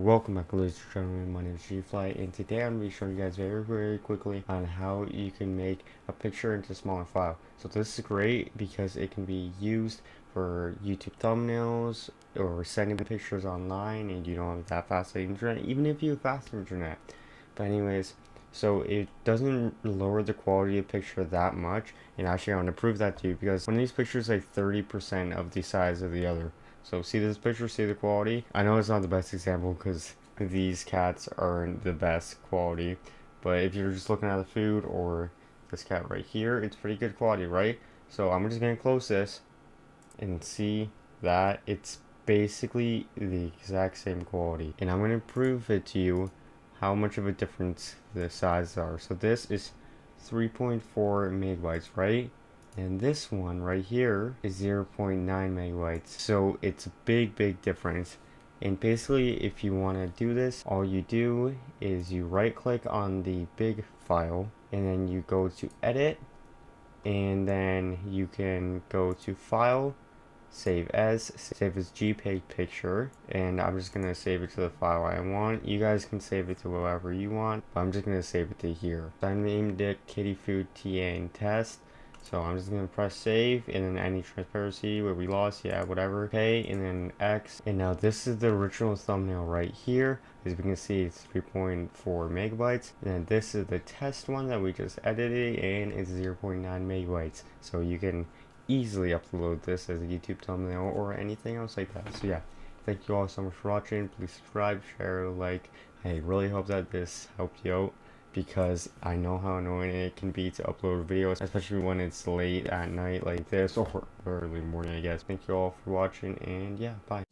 Welcome back, ladies and gentlemen. My name is G-Fly, and today I'm going to be showing you guys very quickly on how you can make a picture into a smaller file. So this is great because it can be used for YouTube thumbnails or sending pictures online and you don't have that fast internet, even if you have fast internet. But anyways, so it doesn't lower the quality of the picture that much, and actually I want to prove that to you because one of these pictures is like 30% of the size of the other. So see this picture, see the quality? I know it's not the best example because these cats aren't the best quality, but if you're just looking at the food or this cat right here, it's pretty good quality, right? So I'm just gonna close this and see that it's basically the exact same quality. And I'm gonna prove it to you how much of a difference the sizes are. So this is 3.4 megabytes, right? And this one right here is 0.9 megabytes. So it's a big difference. And basically, if you want to do this, all you do is you right click on the big file and then you go to edit, and then you can go to file, save as JPEG picture, and I'm just gonna save it to the file I want. You guys can save it to wherever you want, but I'm just gonna save it to here. So I named it kitty food TA and test. So I'm just gonna press save, and then any transparency where we lost, yeah, whatever. Okay, and then X. And now this is the original thumbnail right here. As we can see, it's 3.4 megabytes. And then this is the test one that we just edited, and it's 0.9 megabytes. So you can easily upload this as a YouTube thumbnail or anything else like that. So yeah, thank you all so much for watching. Please subscribe, share, like. I really hope that this helped you out because I know how annoying it can be to upload videos, especially when it's late at night like this or early morning, I guess. Thank you all for watching, and yeah, bye.